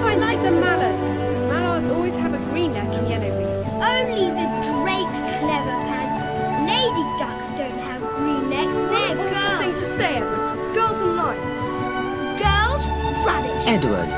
find that it's a mallard. Mallards always have a green neck and yellow beaks. Only the drakes, clever pants. Lady ducks don't have green necks. They're What girls. thing to say, Edward? Girls are nice. Girls? Rubbish. Edward.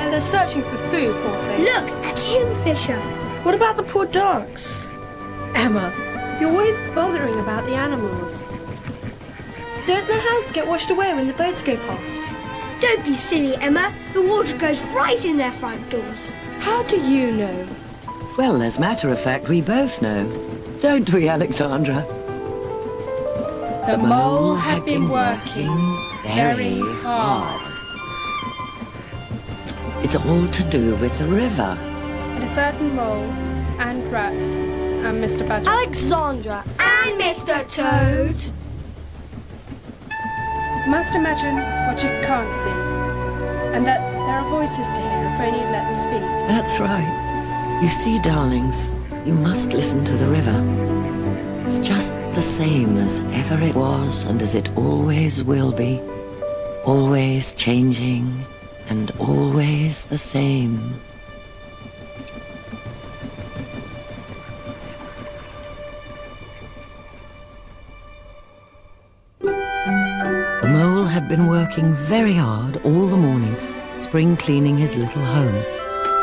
They're searching for food, poor things. Look, a kingfisher. What about the poor ducks? Emma, you're always bothering about the animals. Don't the houses get washed away when the boats go past? Don't be silly, Emma. The water goes right in their front doors. How do you know? Well, as a matter of fact, we both know. Don't we, Alexandra? The mole had been working very hard. It's all to do with the river. And a certain mole and rat and Mr. Badger. Alexandra and Mr. Toad. You must imagine what you can't see. And that there are voices to hear if only you let them speak. That's right. You see, darlings, you must listen to the river. It's just the same as ever it was and as it always will be. Always changing and always the same. The mole had been working very hard all the morning, spring cleaning his little home.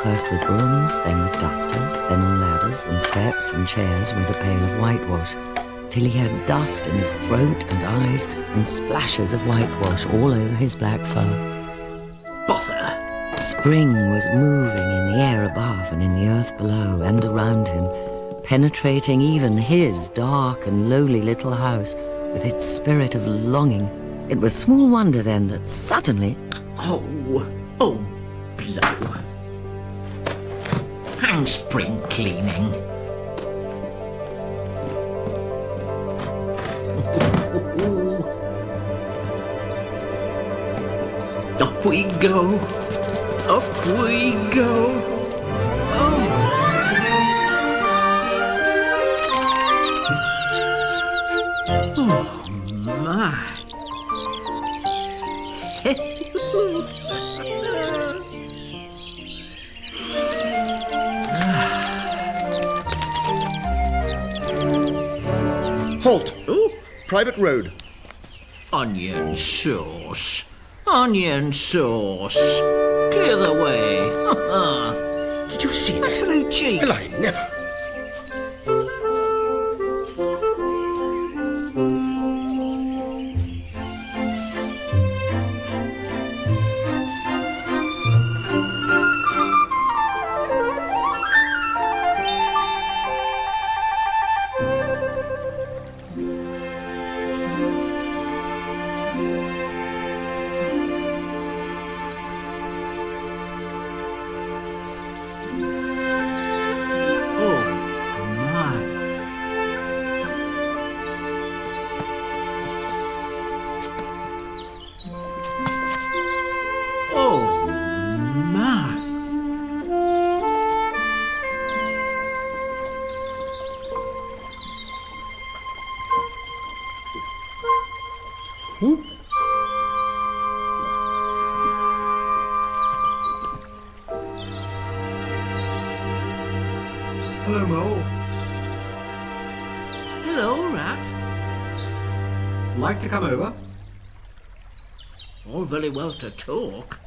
First with brooms, then with dusters, then on ladders and steps and chairs with a pail of whitewash, till he had dust in his throat and eyes and splashes of whitewash all over his black fur. Bother! Spring was moving in the air above and in the earth below and around him, penetrating even his dark and lowly little house with its spirit of longing. It was small wonder then that suddenly... Oh, blow. Hang spring cleaning. Up we go. Up we go. Oh. Oh, my. Halt! Oh, private road. Onion sauce. Onion sauce. Clear the way. Did you see that? Absolute cheek. Well, I never. Hello, Mole. Hello, Rat. Like to come over? All very well to talk.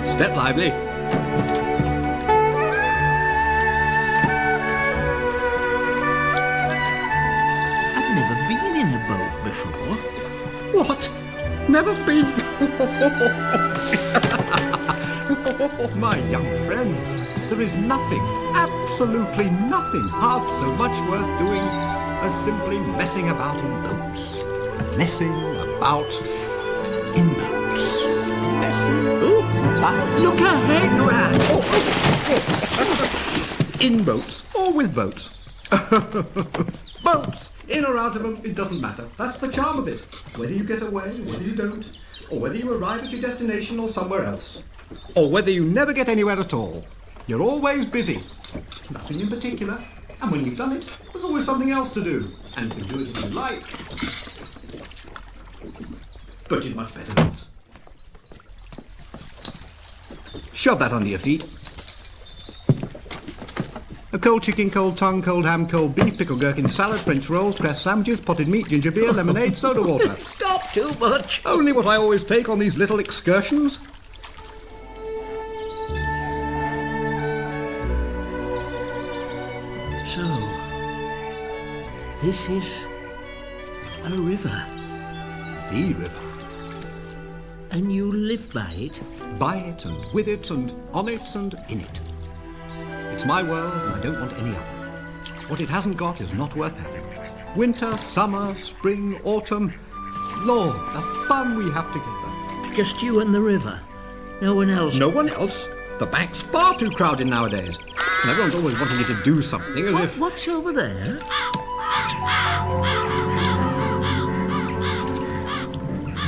Step lively. I've never been in a boat before. What? Never been? My young friend, there is nothing, absolutely nothing, half so much worth doing as simply messing about in boats. Messing about in boats. Messing. Look ahead, Rat. In boats or with boats. Boats! In or out of them, it doesn't matter. That's the charm of it. Whether you get away, whether you don't, or whether you arrive at your destination or somewhere else. Or whether you never get anywhere at all. You're always busy. Nothing in particular. And when you've done it, there's always something else to do. And you can do it if you like. But you'd much better not. Shove that under your feet. A cold chicken, cold tongue, cold ham, cold beef, pickled gherkin salad, French rolls, cress sandwiches, potted meat, ginger beer, lemonade, soda water. Stop too much. Only what I always take on these little excursions. So, this is a river. The river. And you live by it? By it and with it and on it and in it. It's my world and I don't want any other. What it hasn't got is not worth having. Winter, summer, spring, autumn. Lord, the fun we have together. Just you and the river? No one else? No one else? The bank's far too crowded nowadays. And everyone's always wanting you to do something as if... What's over there?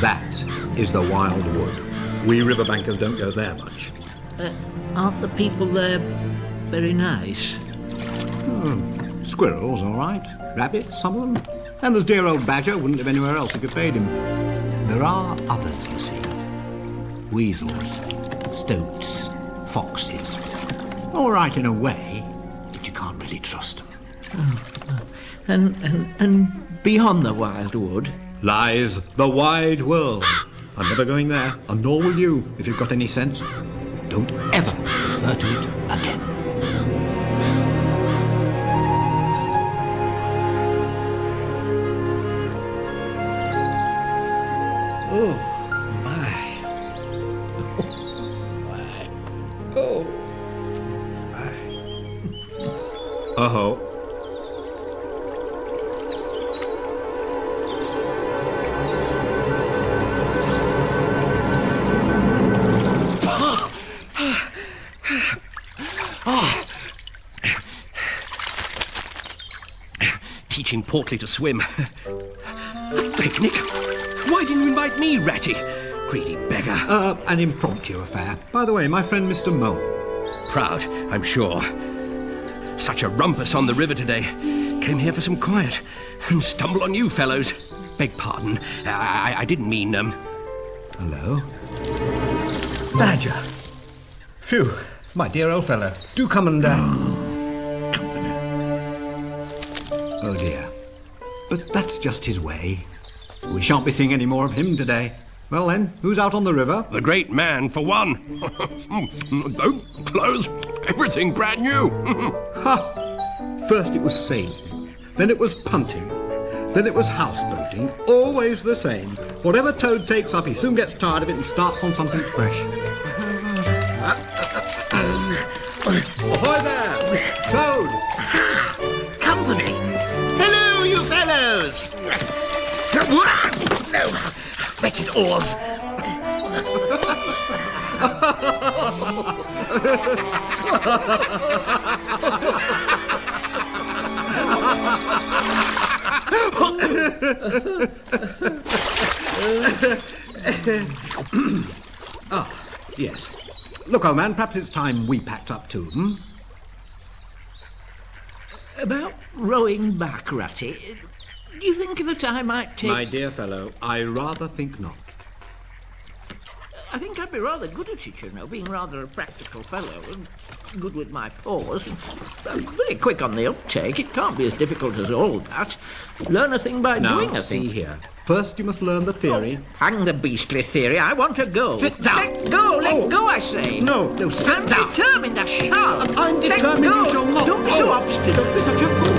That is the wild wood. We riverbankers don't go there much. Aren't the people there very nice? Squirrels, all right. Rabbits, some of them. And there's dear old Badger, wouldn't live anywhere else if you paid him. There are others, you see. Weasels, stoats, foxes. All right in a way, but you can't really trust them. And beyond the wild wood? Lies the wide world. I'm never going there, and nor will you, if you've got any sense. Don't ever refer to it again. Oh, my. Oh, my. Uh-oh. Teaching Portly to swim. Picnic? Why didn't you invite me, Ratty? Greedy beggar. An impromptu affair. By the way, my friend Mr. Mole. Proud, I'm sure. Such a rumpus on the river today. Came here for some quiet and stumbled on you fellows. Beg pardon. I didn't mean, Hello? Badger. Phew, my dear old fellow. Do come and, Oh dear. But that's just his way. We shan't be seeing any more of him today. Well then, who's out on the river? The great man, for one. Boat, clothes, everything brand new. Ha! First it was sailing, then it was punting, then it was houseboating, always the same. Whatever Toad takes up, he soon gets tired of it and starts on something fresh. Ahoy there! Toad! Company! Hello, you fellows! No, wretched oars! Ah, yes. Look, old man, perhaps it's time we packed up too, About rowing back, Ratty, do you think that I might take... My dear fellow, I rather think not. I think I'd be rather good at it, you know, being rather a practical fellow and good with my paws. I'm very quick on the uptake. It can't be as difficult as all that. Learn a thing by doing a thing. See here. First you must learn the theory. Oh, hang the beastly theory. I want to go. Sit down. Let go, I say. No, sit I'm down. determined I shall. And I'm determined you shall not. Don't be so obstinate. Don't be such a fool.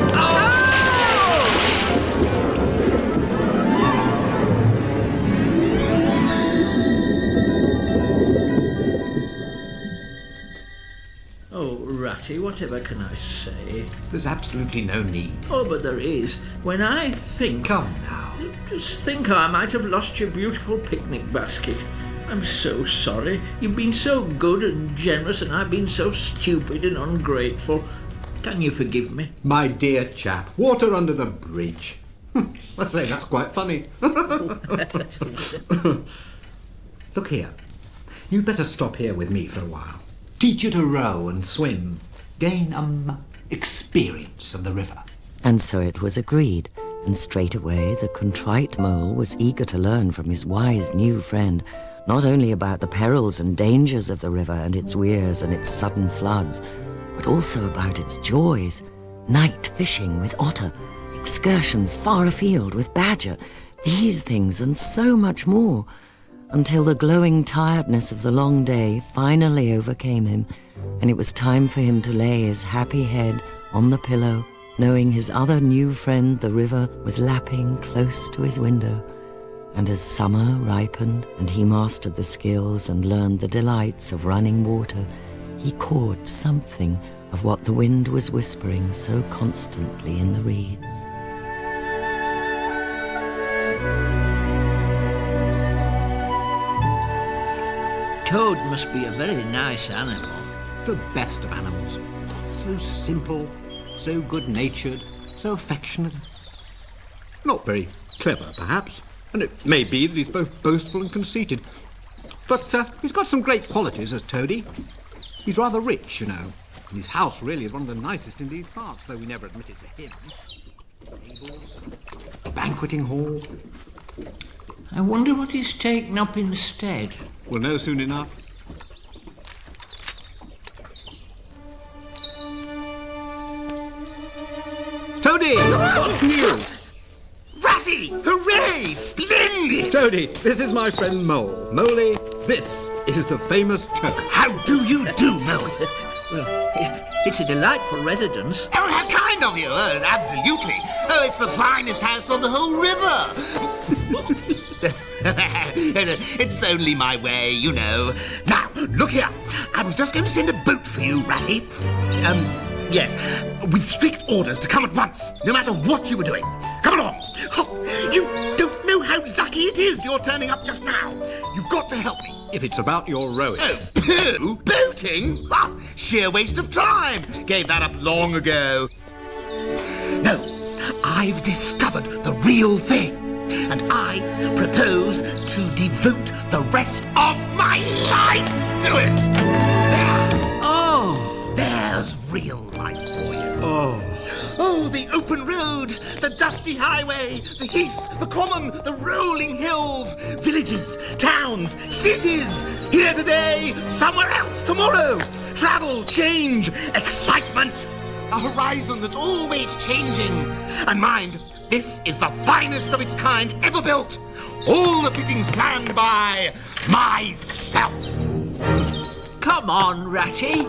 Oh, Ratty. Ratty. Whatever can I say? There's absolutely no need. Oh, but there is. When I think... Come now. Just think how I might have lost your beautiful picnic basket. I'm so sorry. You've been so good and generous, and I've been so stupid and ungrateful. Can you forgive me? My dear chap, water under the bridge. I say, that's quite funny. Look here. You'd better stop here with me for a while. Teach you to row and swim. Gain, experience of the river. And so it was agreed, and straight away the contrite mole was eager to learn from his wise new friend, not only about the perils and dangers of the river and its weirs and its sudden floods, but also about its joys. Night fishing with otter, excursions far afield with badger, these things and so much more, until the glowing tiredness of the long day finally overcame him, and it was time for him to lay his happy head on the pillow, knowing his other new friend, the river, was lapping close to his window. And as summer ripened and he mastered the skills and learned the delights of running water, he caught something of what the wind was whispering so constantly in the reeds. Toad must be a very nice animal. The best of animals. So simple, so good-natured, so affectionate. Not very clever, perhaps, and it may be that he's both boastful and conceited. But he's got some great qualities as Toady. He's rather rich, you know. And his house really is one of the nicest in these parts, though we never admit it to him. Tables, a banqueting hall. I wonder what he's taken up instead. We'll know soon enough. Toady! What's new? Ratty! Hooray! Splendid! Toady, this is my friend Mole. Moley, this is the famous Toad. How do you do, Mole? Well, it's a delightful residence. Oh, how kind of you! Oh, absolutely. Oh, it's the finest house on the whole river. It's only my way, you know. Now, look here. I was just going to send a boat for you, Ratty. Yes, with strict orders to come at once, no matter what you were doing. Come along. Oh, you don't know how lucky it is you're turning up just now. You've got to help me. If it's about your rowing. Oh, pooh! Boating? Ah, sheer waste of time. Gave that up long ago. No, I've discovered the real thing. And I propose to devote the rest of my life to it. There. Oh! There's real life for you. Oh. Oh, the open road, the dusty highway, the heath, the common, the rolling hills, villages, towns, cities. Here today, somewhere else tomorrow. Travel, change, excitement. A horizon that's always changing. And mind, this is the finest of its kind ever built. All the fittings planned by myself. Come on, Ratty.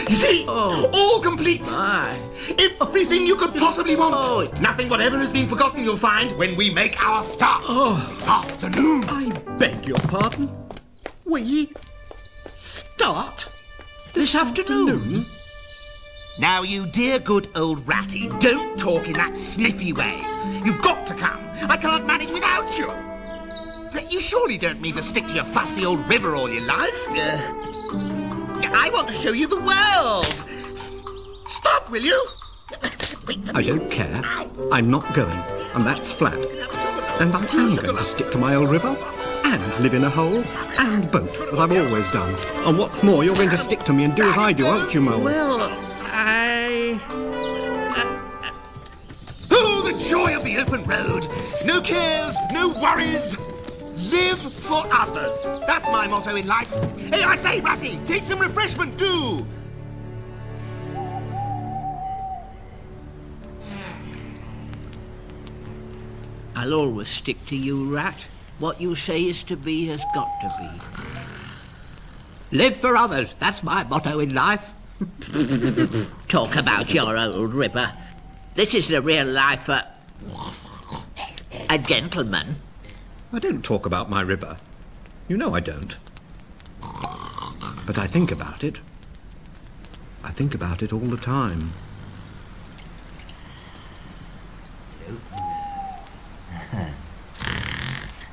You see? Oh. All complete. My. Everything you could possibly want. Oh. Nothing whatever has been forgotten, you'll find, when we make our start this afternoon. I beg your pardon? We start This afternoon? Now, you dear good old Ratty, don't talk in that sniffy way. You've got to come. I can't manage without you. You surely don't mean to stick to your fussy old river all your life. I want to show you the world. Stop, will you? Wait for me. I don't care. Ow. I'm not going, and that's flat. And I am going to stick to my old river, and live in a hole, and boat, as I've always done. And what's more, you're going to stick to me and do as I do, aren't you, Mole? Well, Oh, the joy of the open road. No cares, no worries. Live for others. That's my motto in life. Hey, I say, Ratty, take some refreshment too. I'll always stick to you, Rat. What you say is to be has got to be. Live for others. That's my motto in life. Talk about your old river. This is the real life a gentleman. I don't talk about my river. You know I don't. But I think about it. I think about it all the time.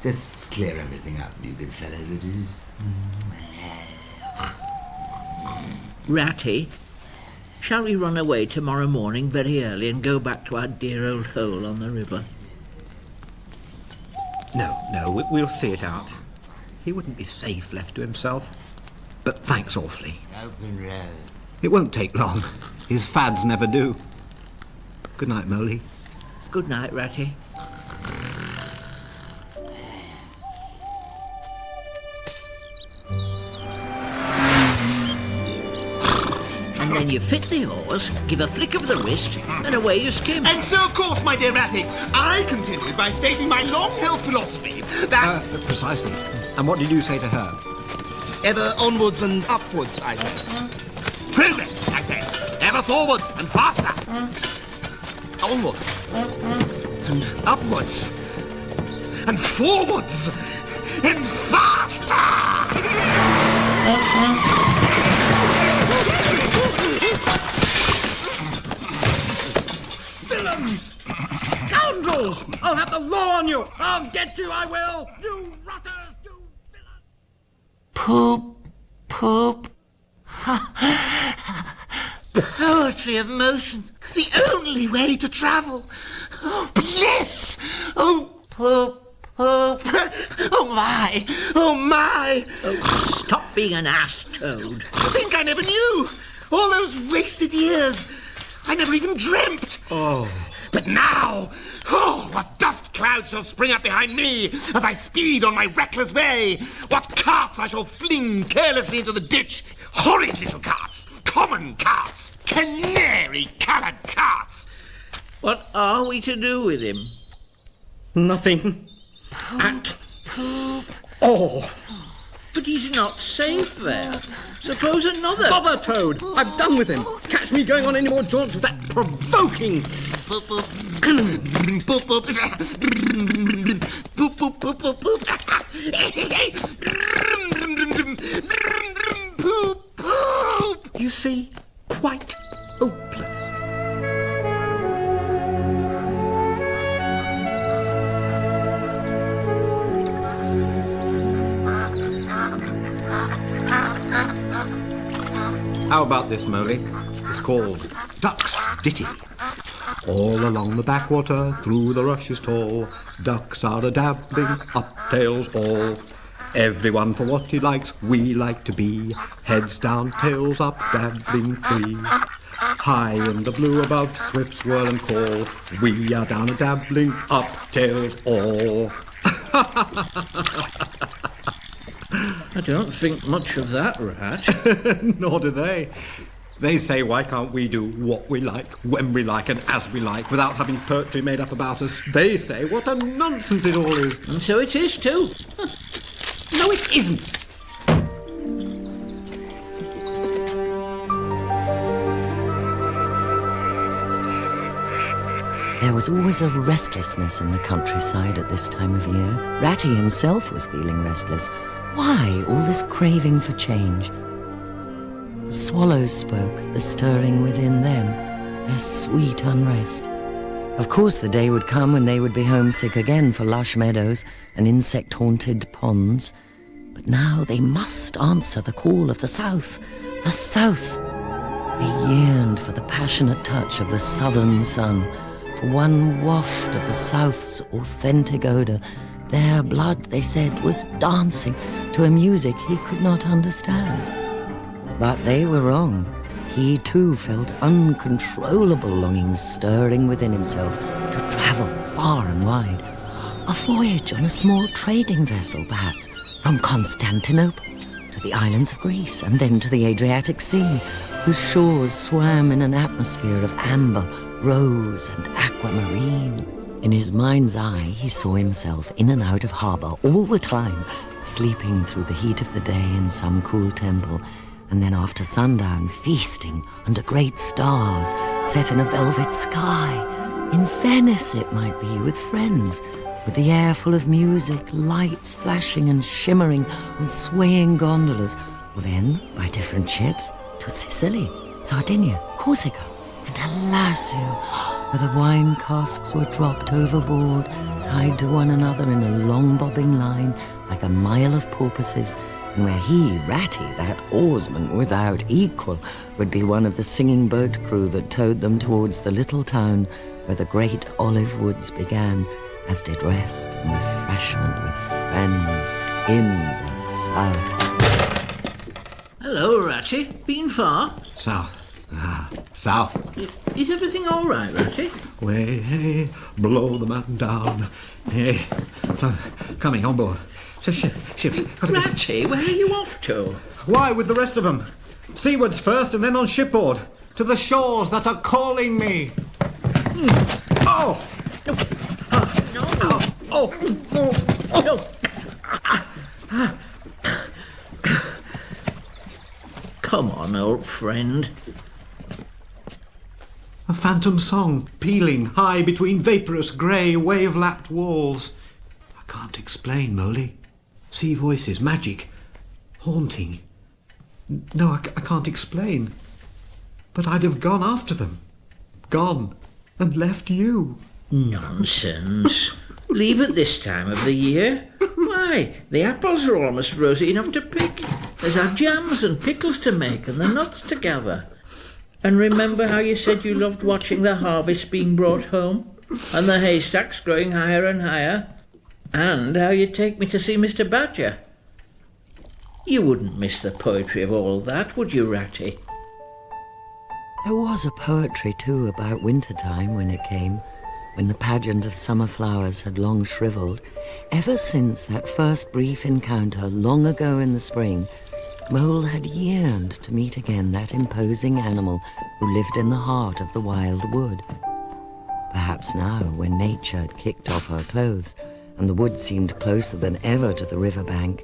Just clear everything up, you good fellows, would you? Ratty, shall we run away tomorrow morning very early and go back to our dear old hole on the river? No, we'll see it out. He wouldn't be safe left to himself. But thanks awfully. Open road. It won't take long. His fads never do. Good night, Moley. Good night, Ratty. And then you fit the oars, give a flick of the wrist, and away you skim. And so, of course, my dear Ratty, I continued by stating my long-held philosophy that... Precisely. And what did you say to her? Ever onwards and upwards, I said. Progress, I said. Ever forwards and faster. Onwards. And upwards. And forwards. And faster! Villains! Scoundrels! I'll have the law on you! I'll get you, I will! You rotters! You villains! Poop, poop. Poetry of motion. The only way to travel. Oh, bliss! Oh, poop, poop. Oh, my. Oh, my. Oh, stop being an ass, Toad. I think I never knew. All those wasted years. I never even dreamt. Oh. But now, oh, what dust clouds shall spring up behind me as I speed on my reckless way. What carts I shall fling carelessly into the ditch. Horrid little carts. Common carts. Canary-coloured carts. What are we to do with him? Nothing. At all. But he's not safe there. Suppose another... Bother, Toad! I've done with him. Catch me going on any more jaunts with that provoking... Poop, poop. Poop, poop. Poop, poop, poop, poop, poop. Poop, poop. You see, quite hopeless. How about this, Moley? It's called Duck's Ditty. All along the backwater, through the rushes tall, ducks are a-dabbling, up tails all. Everyone for what he likes, we like to be, heads down, tails up, dabbling free. High in the blue above, swift swirl and call, we are down a-dabbling, up tails all. I don't think much of that, Rat. Nor do they. They say, why can't we do what we like, when we like, and as we like, without having poetry made up about us? They say, what a nonsense it all is. And so it is, too. No, it isn't. There was always a restlessness in the countryside at this time of year. Ratty himself was feeling restless. Why all this craving for change? The swallows spoke of the stirring within them, their sweet unrest. Of course the day would come when they would be homesick again for lush meadows and insect-haunted ponds. But now they must answer the call of the south. The south! They yearned for the passionate touch of the southern sun, for one waft of the south's authentic odour. Their blood, they said, was dancing to a music he could not understand. But they were wrong. He too felt uncontrollable longings stirring within himself to travel far and wide. A voyage on a small trading vessel, perhaps, from Constantinople to the islands of Greece and then to the Adriatic Sea, whose shores swam in an atmosphere of amber, rose and aquamarine. In his mind's eye, he saw himself in and out of harbour all the time, sleeping through the heat of the day in some cool temple, and then after sundown feasting under great stars set in a velvet sky. In Venice, it might be, with friends, with the air full of music, lights flashing and shimmering on swaying gondolas, or then, by different ships, to Sicily, Sardinia, Corsica, and Alassio, where the wine casks were dropped overboard, tied to one another in a long bobbing line like a mile of porpoises, and where he, Ratty, that oarsman without equal, would be one of the singing boat crew that towed them towards the little town where the great olive woods began, as did rest and refreshment with friends in the south. Hello, Ratty. Been far? South. South. Is everything all right, Ratty? Way below the mountain down. Hey, so, coming on board. Ships. Ratty, where are you off to? Why, with the rest of them? Seawards first and then on shipboard. To the shores that are calling me. Oh! No. Come on, old friend. A phantom song, pealing high between vaporous grey, wave-lapped walls. I can't explain, Molly. Sea voices, magic, haunting. No, I can't explain. But I'd have gone after them. Gone and left you. Nonsense. Leave at this time of the year? Why, the apples are almost rosy enough to pick. There's our jams and pickles to make and the nuts to gather. And remember how you said you loved watching the harvest being brought home? And the haystacks growing higher and higher? And how you'd take me to see Mr. Badger? You wouldn't miss the poetry of all that, would you, Ratty? There was a poetry, too, about wintertime when it came, when the pageant of summer flowers had long shriveled. Ever since that first brief encounter long ago in the spring, Mole had yearned to meet again that imposing animal who lived in the heart of the wild wood. Perhaps now, when nature had kicked off her clothes and the wood seemed closer than ever to the riverbank,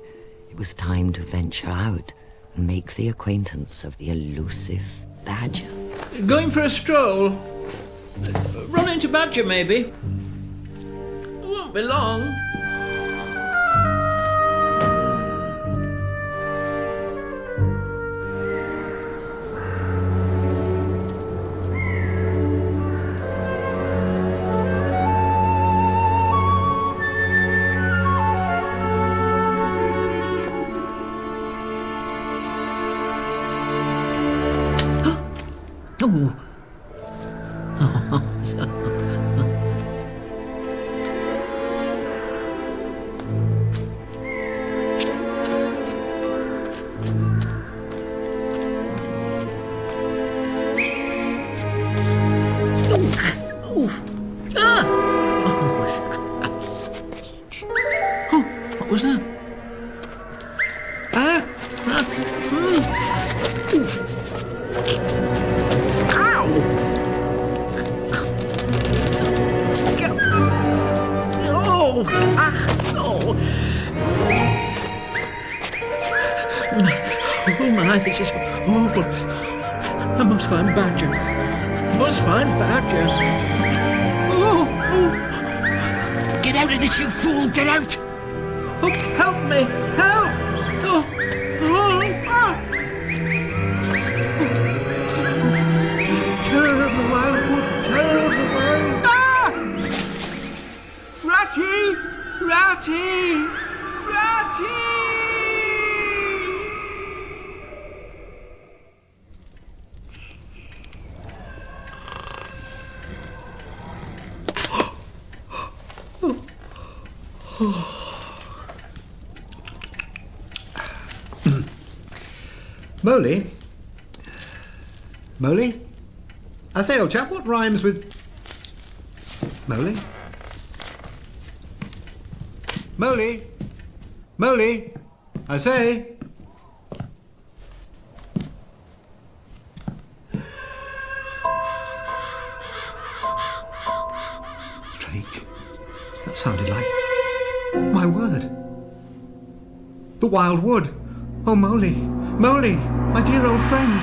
it was time to venture out and make the acquaintance of the elusive badger. Going for a stroll? Run into Badger, maybe? Won't be long. What was that? Oh my, this is awful. I must find Badger. Oh. Get out of this, you fool! Get out! Oh, help me! Help! Terror of the wildwood! Terror of the wild... Ah! Ratty! Molly? I say, old chap, what rhymes with... Molly? I say... Strange. That sounded like... my word. The wild wood. Oh, Molly, my dear old friend.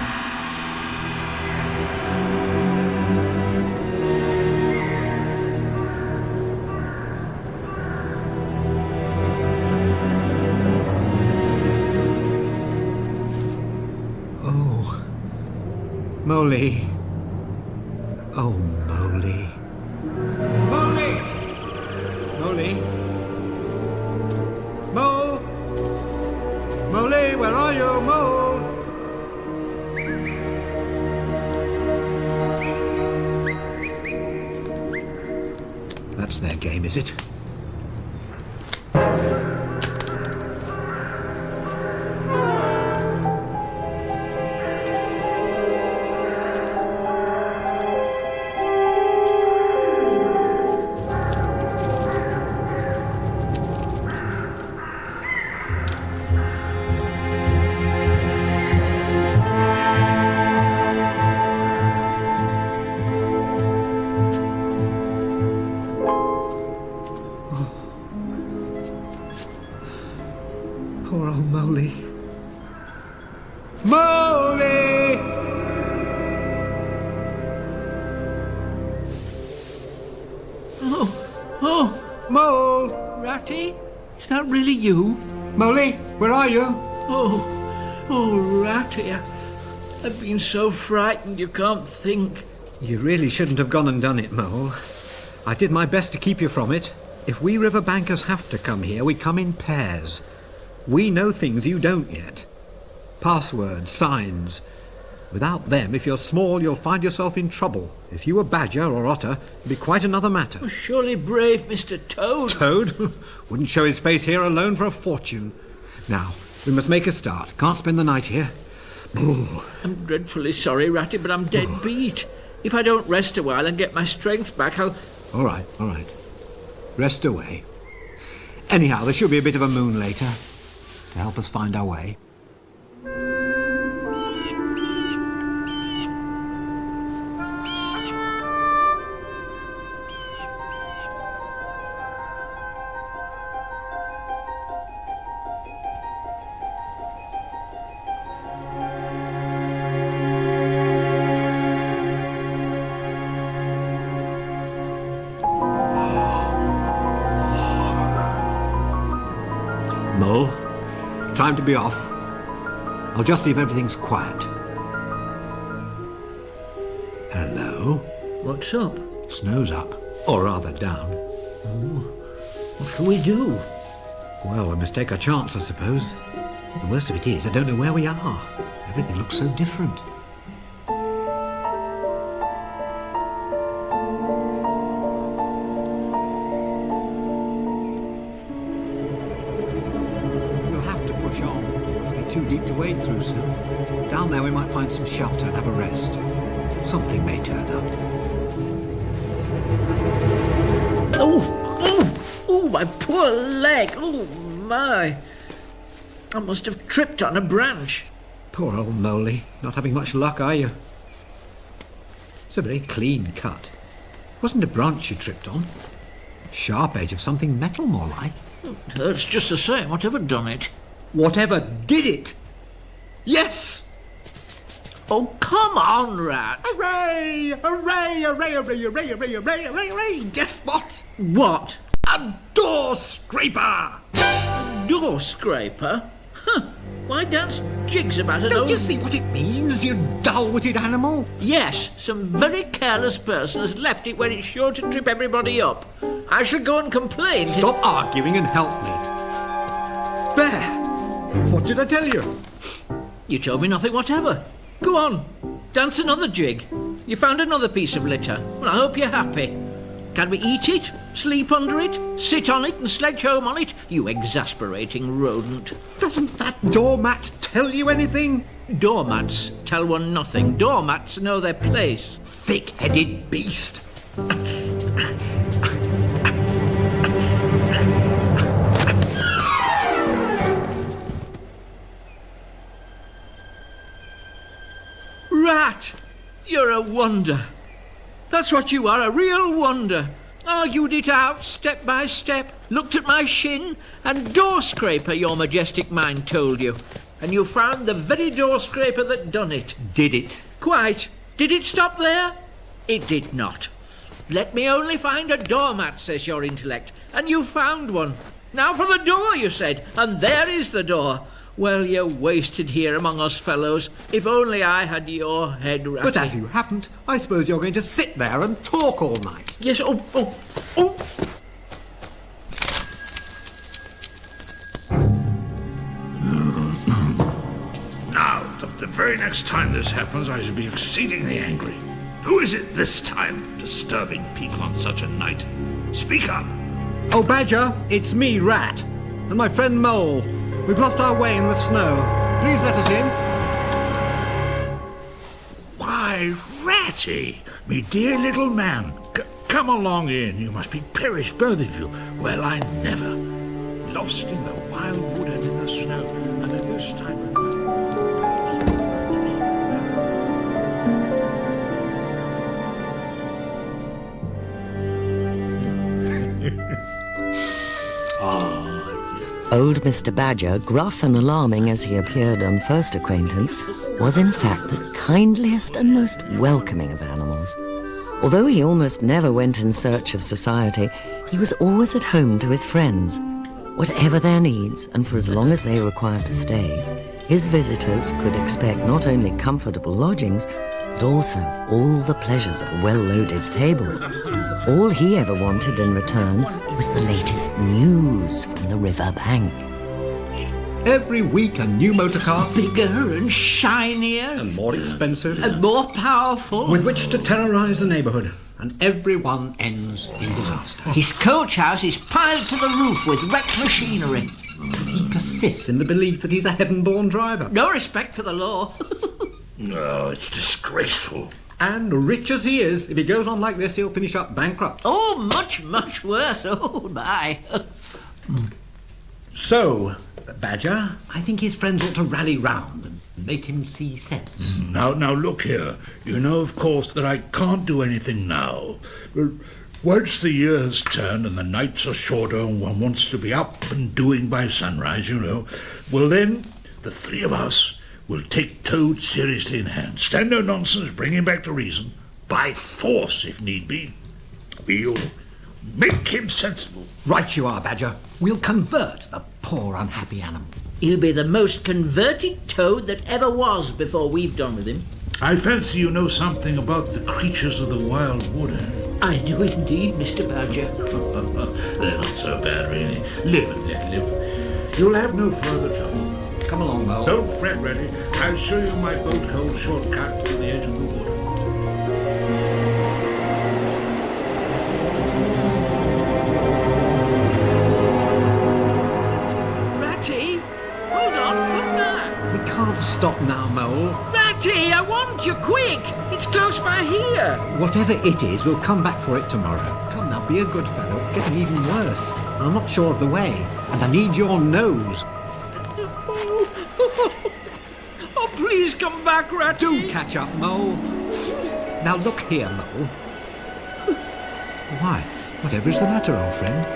Molly. Oh, Molly. Molly! Molly? Mole? Molly, where are you, Mole? That's their game, is it? Poor old Molly. Molly! Oh, Mole! Ratty? Is that really you? Molly, where are you? Oh, Ratty, I've been so frightened you can't think. You really shouldn't have gone and done it, Mole. I did my best to keep you from it. If we riverbankers have to come here, we come in pairs. We know things you don't yet. Passwords, signs. Without them, if you're small, you'll find yourself in trouble. If you were badger or otter, it'd be quite another matter. Oh, surely brave Mr. Toad. Toad? Wouldn't show his face here alone for a fortune. Now, we must make a start. Can't spend the night here. Ooh. I'm dreadfully sorry, Ratty, but I'm dead beat. If I don't rest a while and get my strength back, I'll... All right. Rest away. Anyhow, there should be a bit of a moon later to help us find our way. Mole, time to be off. I'll just see if everything's quiet. Hello? What's up? Snow's up, or rather down. What shall we do? Well, we must take our chance, I suppose. The worst of it is, I don't know where we are. Everything looks so different. Too deep to wade through soon. Down there we might find some shelter and have a rest. Something may turn up. Oh, my poor leg. Oh, my. I must have tripped on a branch. Poor old Molly. Not having much luck, are you? It's a very clean cut. Wasn't a branch you tripped on. Sharp edge of something metal, more like. It hurts just the same, whatever done it. Whatever did it? Yes! Oh, come on, Rat. Hooray! Hooray! Hooray! Hooray! Hooray! Hooray! Hooray! Hooray! Hooray! Guess what? What? A door scraper! A door scraper? Huh. Why dance jigs about it? Don't you see what it means, you dull-witted animal? Yes, some very careless person has left it where it's sure to trip everybody up. I shall go and complain. Stop arguing and help me. There! What did I tell you? You told me nothing whatever. Go on, dance another jig. You found another piece of litter. Well, I hope you're happy. Can we eat it, sleep under it, sit on it and sledge home on it? You exasperating rodent. Doesn't that doormat tell you anything? Doormats tell one nothing. Doormats know their place. Thick-headed beast. Rat! You're a wonder. That's what you are, a real wonder. Argued it out step by step, looked at my shin, and door scraper, your majestic mind told you. And you found the very door scraper that done it. Did it? Quite. Did it stop there? It did not. Let me only find a doormat, says your intellect, and you found one. Now for the door, you said, and there is the door. Well, you're wasted here among us fellows. If only I had your head, Ratty. But as you haven't, I suppose you're going to sit there and talk all night. Yes, oh. Now, the very next time this happens, I shall be exceedingly angry. Who is it this time disturbing people on such a night? Speak up. Oh, Badger, it's me, Rat, and my friend Mole. We've lost our way in the snow. Please let us in. Why, Ratty, me dear little man. Come along in. You must be perished, both of you. Well, I never. Lost in the wild wood and in the snow, and at this time of night. Old Mr. Badger, gruff and alarming as he appeared on first acquaintance, was in fact the kindliest and most welcoming of animals. Although he almost never went in search of society, he was always at home to his friends. Whatever their needs, and for as long as they required to stay, his visitors could expect not only comfortable lodgings, but also all the pleasures of a well-loaded table. All he ever wanted in return was the latest news from the river bank. Every week a new motor car. Bigger and shinier. And more expensive. And more powerful. With which to terrorise the neighbourhood. And everyone ends in disaster. His coach house is piled to the roof with wrecked machinery. He persists in the belief that he's a heaven-born driver. No respect for the law. Oh, it's disgraceful. And rich as he is, if he goes on like this, he'll finish up bankrupt. Oh, much, much worse. Oh, my. So, Badger, I think his friends ought to rally round and make him see sense. Now, look here. You know, of course, that I can't do anything now. But once the year has turned and the nights are shorter and one wants to be up and doing by sunrise, you know, well, then, the three of us will take Toad seriously in hand. Stand no nonsense, bring him back to reason. By force, if need be. We'll make him sensible. Right you are, Badger. We'll convert the poor unhappy animal. He'll be the most converted toad that ever was before we've done with him. I fancy you know something about the creatures of the wild wood, eh? I do indeed, Mr. Badger. They're not so bad, really. Live and let live. You'll have no further trouble. Come along, Mole. Don't fret, Ratty. I'll show you my boat hole shortcut to the edge of the water. Ratty, hold on, come back. We can't stop now, Mole. Ratty, I want you, quick. It's close by here. Whatever it is, we'll come back for it tomorrow. Come now, be a good fellow. It's getting even worse. I'm not sure of the way, and I need your nose. Oh, please come back, Ratty. Do catch up, Mole. Now look here, Mole. Why, whatever is the matter, old friend?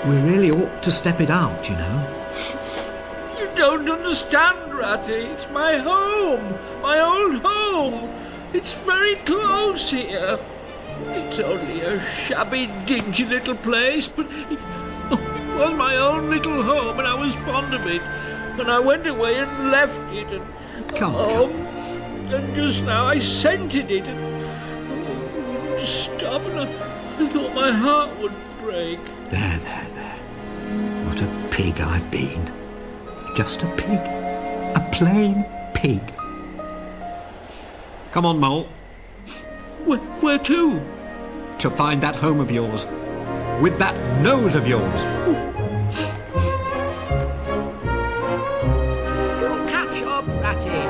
We really ought to step it out, you know. You don't understand, Ratty. It's my home, my old home. It's very close here. It's only a shabby, dingy little place, but it was my own little home, and I was fond of it. And I went away and left it, and Come. and just now I scented it, and wouldn't stop, and I thought my heart would break. There. What a pig I've been. Just a pig. A plain pig. Come on, Mole. Where to? To find that home of yours. With that nose of yours. Go catch up, Ratty.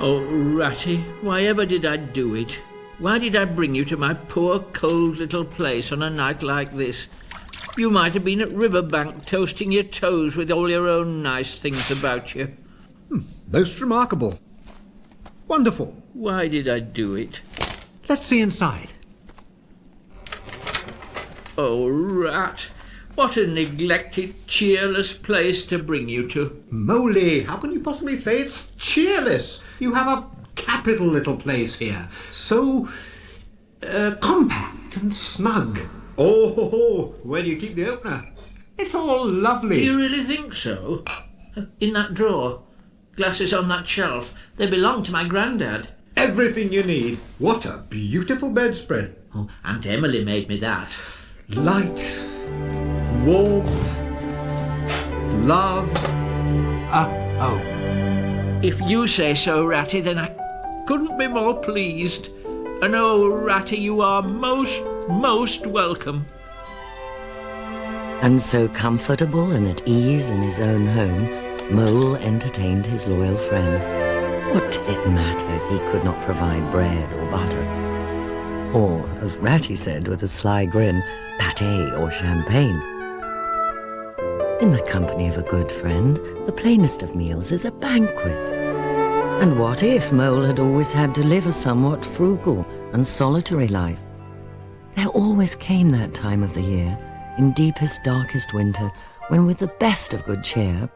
Oh, Ratty, why ever did I do it? Why did I bring you to my poor, cold little place on a night like this? You might have been at Riverbank toasting your toes with all your own nice things about you. Most remarkable. Wonderful. Why did I do it? Let's see inside. Oh, Rat, What a neglected, cheerless place to bring you to. Moley, how can you possibly say it's cheerless? You have a capital little place here. So, compact and snug. Oh, where do you keep the opener? It's all lovely. Do you really think so? In that drawer. Glasses on that shelf. They belong to my granddad. Everything you need. What a beautiful bedspread. Oh, Aunt Emily made me that. Light, warmth, love, a home. If you say so, Ratty, then I couldn't be more pleased. And oh, Ratty, you are most welcome. And so comfortable and at ease in his own home, Mole entertained his loyal friend. What did it matter if he could not provide bread or butter? Or, as Ratty said with a sly grin, pâté or champagne. In the company of a good friend, the plainest of meals is a banquet. And what if Mole had always had to live a somewhat frugal and solitary life? There always came that time of the year, in deepest, darkest winter, when with the best of good cheer,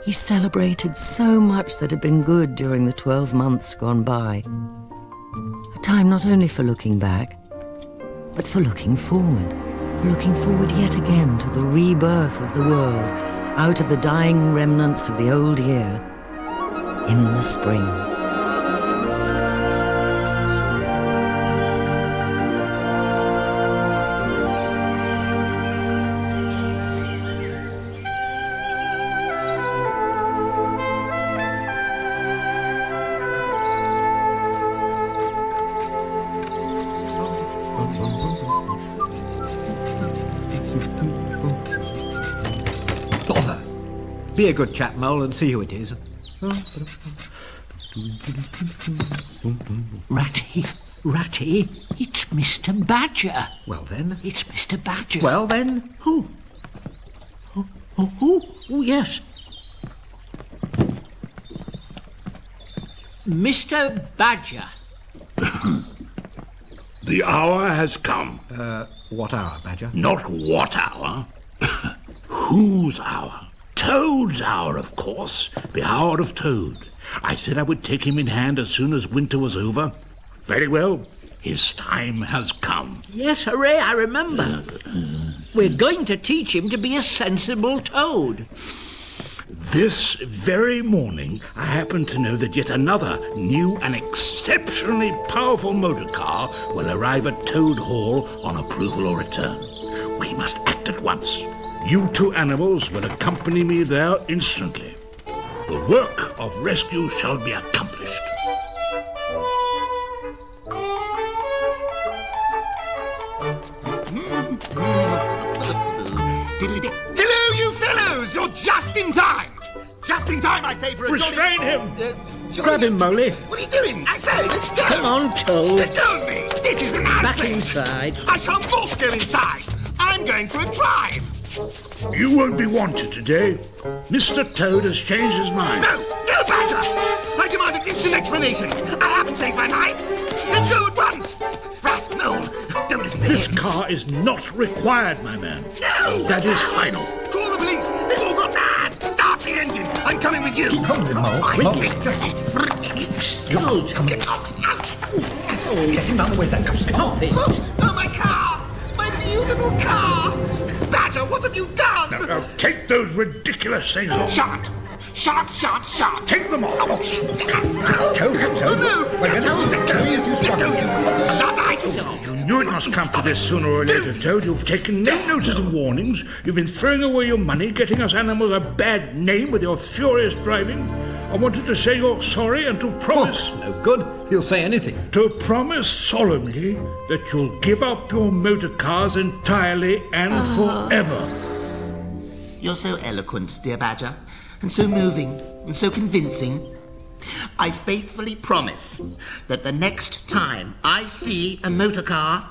he celebrated so much that had been good during the 12 months gone by. A time not only for looking back, but for looking forward yet again to the rebirth of the world, out of the dying remnants of the old year, in the spring. Bother! Be a good chap, Mole, and see who it is. Ratty, it's Mr. Badger. Well then. It's Mr. Badger. Well then. Who? Oh, yes. Mr. Badger. The hour has come. What hour, Badger? Not what hour. Whose hour? Toad's hour, of course. The hour of Toad. I said I would take him in hand as soon as winter was over. Very well. His time has come. Yes, hooray, I remember. We're going to teach him to be a sensible toad. This very morning, I happen to know that yet another new and exceptionally powerful motor car will arrive at Toad Hall on approval or return. We must act at once. You two animals will accompany me there instantly. The work of rescue shall be accomplished. Hello, you fellows! You're just in time! Just in time, I say, for a Restrain him! Grab him, Moley. What are you doing? I say, let's go! Come on, Toad. Let go of me! This is an outrage! Back inside. I shall not go inside! I'm going for a drive! You won't be wanted today. Mr. Toad has changed his mind. No, Badger! I demand an instant explanation! I haven't changed my mind! Let's go at once! Rat, Mole, don't listen to This him! car is not required, my man. No! That is final. Call the police! They've all gone mad! Start the engine! I'm coming with you! Keep hold of him, Mole. Quickly! Toad, Get out! Get him out of the way, then. stop it. Oh, my car! My beautiful car! Badger, what have you done? Now take those ridiculous things off. Shut! Take them off. Toad. no. We're going to tell you if you Let go, struggle. you Luddite! You knew it must come to this sooner or later, Toad. You've taken no notice of warnings. You've been throwing away your money, getting us animals a bad name with your furious driving. I wanted to say you're sorry and to promise... No good. He'll say anything. To promise solemnly that you'll give up your motor cars entirely and forever. You're so eloquent, dear Badger, and so moving, and so convincing. I faithfully promise that the next time I see a motor car,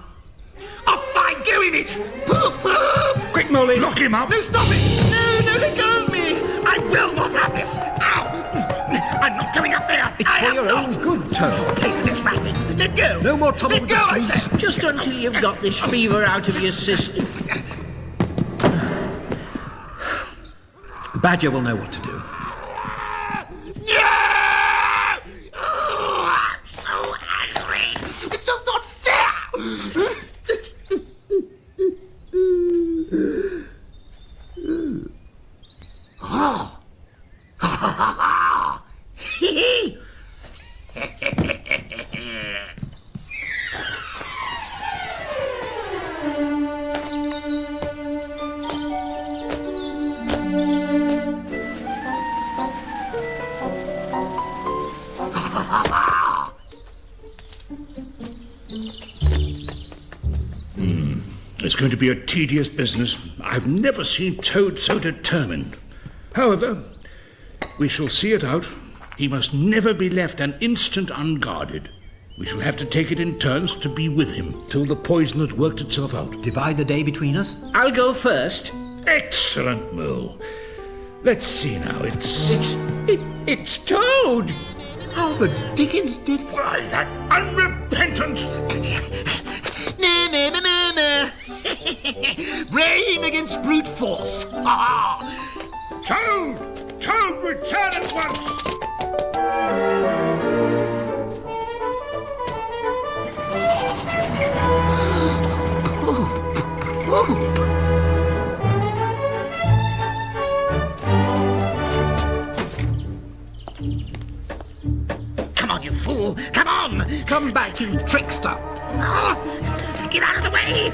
off I go in it! Poop, poop! Quick, Moley. Lock him up. No, stop it! No, let go of me! I will not have this! Ow! I'm not going up there! It's for your own good, Toad. Pay for this, Ratty! Let go! No more trouble Let with go, the I police. said! Just until you've got this fever out of your system. The badger will know what to do. Oh, I'm so angry. It's just not fair. Oh. It's going to be a tedious business. I've never seen Toad so determined. However, we shall see it out. He must never be left an instant unguarded. We shall have to take it in turns to be with him till the poison has worked itself out. Divide the day between us? I'll go first. Excellent, Mole. Let's see now. It's Toad. How the dickens did... Why, that unrepentant... No. Brain against brute force. Toad, return at once! Come on, you fool! Come on! Come back, you trickster! Get out of the way!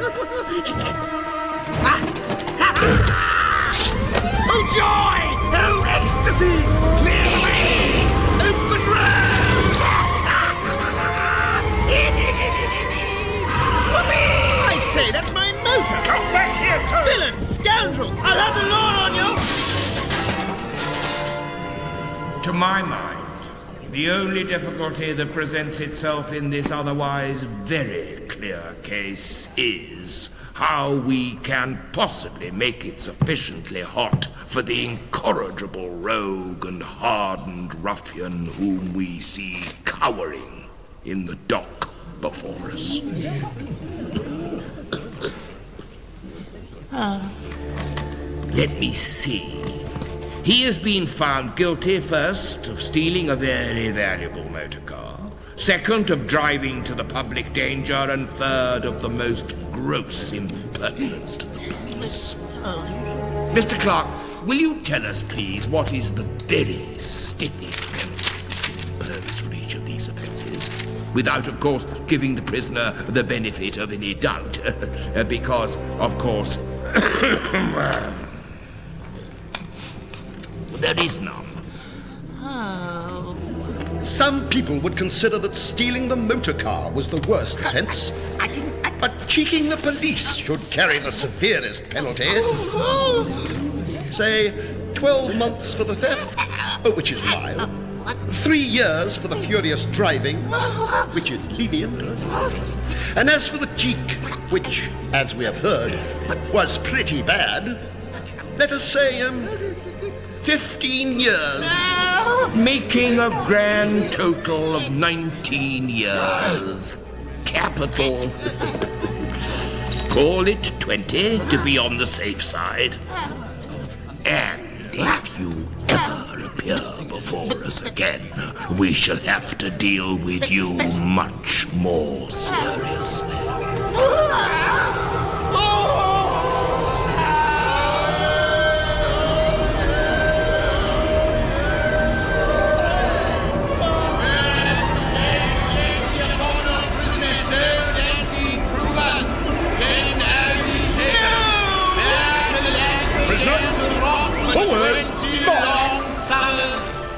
Oh, joy! Oh, ecstasy! Clear the way! Open road! Whoopee! I say, that's my motor! Come back here, Toad! Villain! Scoundrel! I'll have the law on you! To my mind, the only difficulty that presents itself in this otherwise very clear case is how we can possibly make it sufficiently hot for the incorrigible rogue and hardened ruffian whom we see cowering in the dock before us. Let me see. He has been found guilty, first, of stealing a very valuable motor car, second, of driving to the public danger, and third, of the most gross impertinence to the police. Mr. Clark, will you tell us, please, what is the very stiffest penalty we can impose for each of these offences? Without, of course, giving the prisoner the benefit of any doubt, because, of course... there is none. Some people would consider that stealing the motor car was the worst offence. But cheeking the police should carry the severest penalty. Say, 12 months for the theft, which is mild. 3 years for the furious driving, which is lenient. And as for the cheek, which, as we have heard, was pretty bad, let us say, 15 years. Making a grand total of 19 years. Capital. Call it 20 to be on the safe side. And if you ever appear before us again, we shall have to deal with you much more seriously.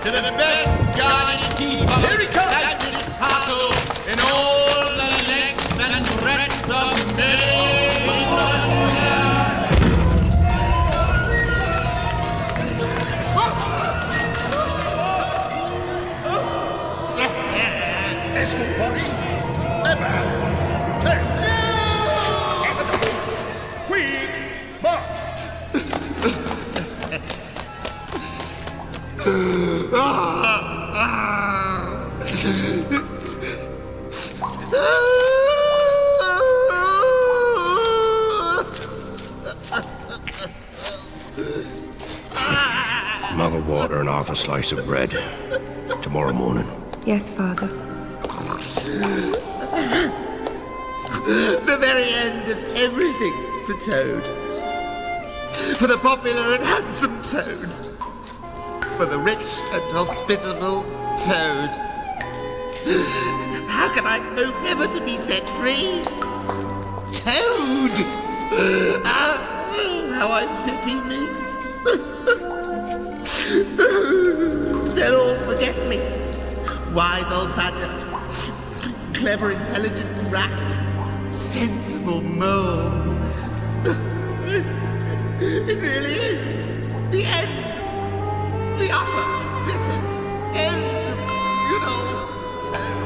To the best guardian keeper Here he comes! that castle in all the length and breadth of Escort parties? Quick, march! Mug of water and half a slice of bread. Tomorrow morning. Yes, Father. The very end of everything for Toad. For the popular and handsome Toad. For the rich and hospitable Toad. How can I hope ever to be set free? Toad! How I pity me. They'll all forget me. Wise old badger. Clever, intelligent rat. Sensible mole. It really is the end. The utter, bitter end of good old Toad.